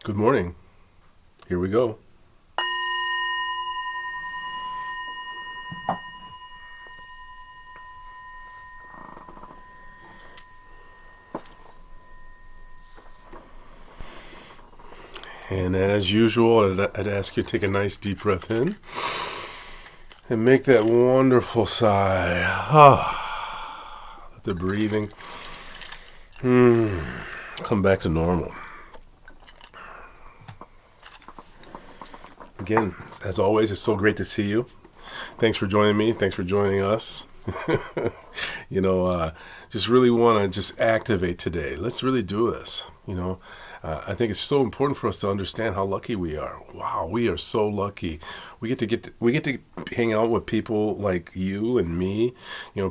Good morning. Here we go. And as usual, I'd ask you to take a nice deep breath in and make that wonderful sigh. Let the breathing come back to normal. Again, as always, it's so great to see you. Thanks for joining me. Thanks for joining us. Just really want to just activate today. Let's really do this. I think it's so important for us to understand how lucky we are. Wow, we are so lucky. We get to hang out with people like you and me.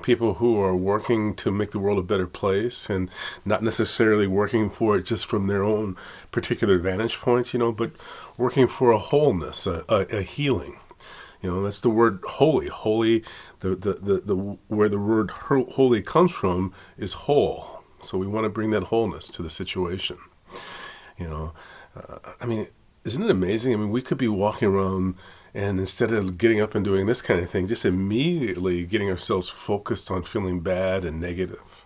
People who are working to make the world a better place and not necessarily working for it just from their own particular vantage points. But working for a wholeness, a healing. That's the word holy. Holy, the where the word holy comes from is whole. So we want to bring that wholeness to the situation. Isn't it amazing? We could be walking around and instead of getting up and doing this kind of thing, just immediately getting ourselves focused on feeling bad and negative.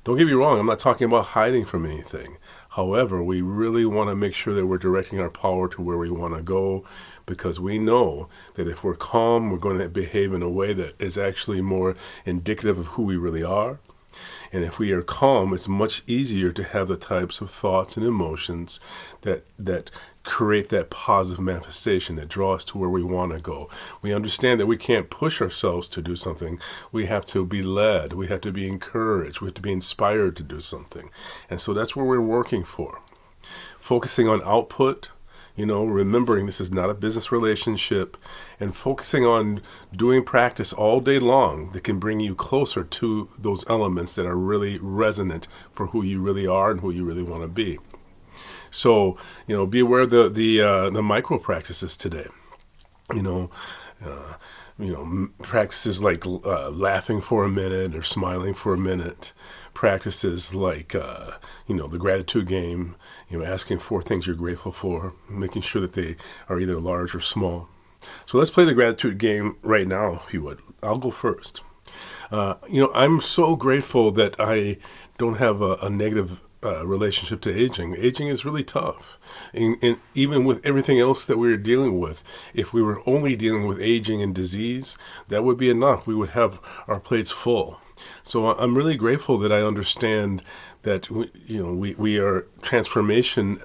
Don't get me wrong, I'm not talking about hiding from anything. However, we really want to make sure that we're directing our power to where we want to go, because we know that if we're calm, we're going to behave in a way that is actually more indicative of who we really are. And if we are calm, it's much easier to have the types of thoughts and emotions that create that positive manifestation that draw us to where we want to go. We understand that we can't push ourselves to do something. We have to be led. We have to be encouraged. We have to be inspired to do something. And so that's what we're working for. Focusing on output, remembering this is not a business relationship, and focusing on doing practice all day long that can bring you closer to those elements that are really resonant for who you really are and who you really want to be. So, be aware of the micro practices today. Practices like laughing for a minute or smiling for a minute. Practices like, the gratitude game, asking for things you're grateful for, making sure that they are either large or small. So let's play the gratitude game right now, if you would. I'll go first. I'm so grateful that I don't have a negative relationship to aging. Aging is really tough. And even with everything else that we're dealing with, if we were only dealing with aging and disease, that would be enough. We would have our plates full. So I'm really grateful that I understand that we are transformation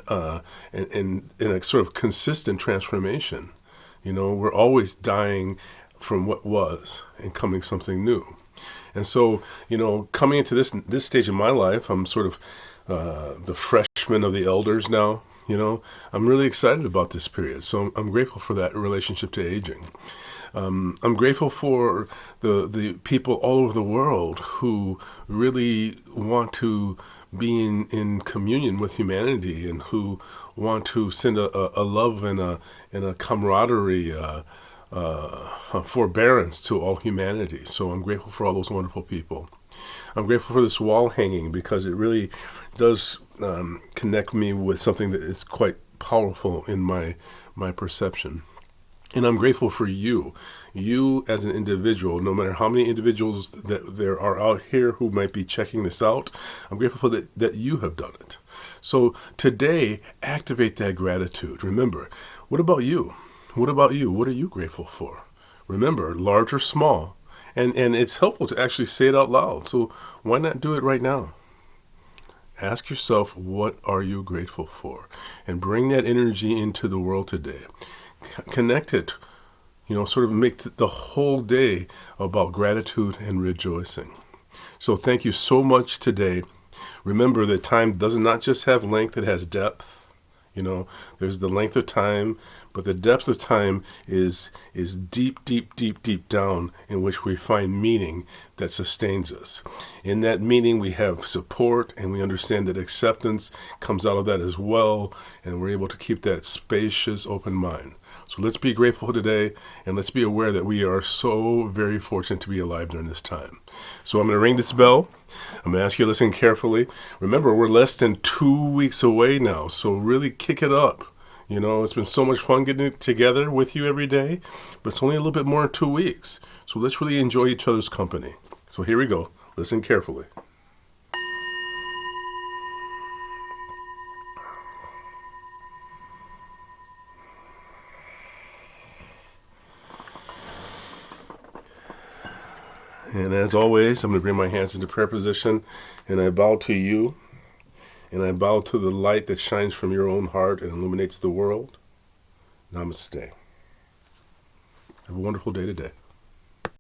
in a sort of consistent transformation. We're always dying from what was and coming something new. And so, coming into this stage of my life, I'm sort of the freshman of the elders now. I'm really excited about this period. So I'm grateful for that relationship to aging. I'm grateful for the people all over the world who really want to be in communion with humanity and who want to send a love and a camaraderie, forbearance to all humanity. So I'm grateful for all those wonderful people. I'm grateful for this wall hanging because it really does connect me with something that is quite powerful in my perception. And I'm grateful for you as an individual, no matter how many individuals that there are out here who might be checking this out. I'm grateful for that you have done it. So today, activate that gratitude. Remember, what about you? What about you? What are you grateful for? Remember, large or small. And it's helpful to actually say it out loud. So why not do it right now? Ask yourself, what are you grateful for? And bring that energy into the world today. Connect it, sort of make the whole day about gratitude and rejoicing. So thank you so much today. Remember that time does not just have length, it has depth. There's the length of time, but the depth of time is deep, deep, deep, deep down, in which we find meaning that sustains us. In that meaning, we have support, and we understand that acceptance comes out of that as well, and we're able to keep that spacious, open mind. So let's be grateful today, and let's be aware that we are so very fortunate to be alive during this time. So I'm going to ring this bell. I'm going to ask you to listen carefully. Remember, we're less than 2 weeks away now, so really kick it up. You know, it's been so much fun getting it together with you every day, but it's only a little bit more in 2 weeks. So let's really enjoy each other's company. So here we go. Listen carefully. And as always, I'm going to bring my hands into prayer position, and I bow to you, and I bow to the light that shines from your own heart and illuminates the world. Namaste. Have a wonderful day today.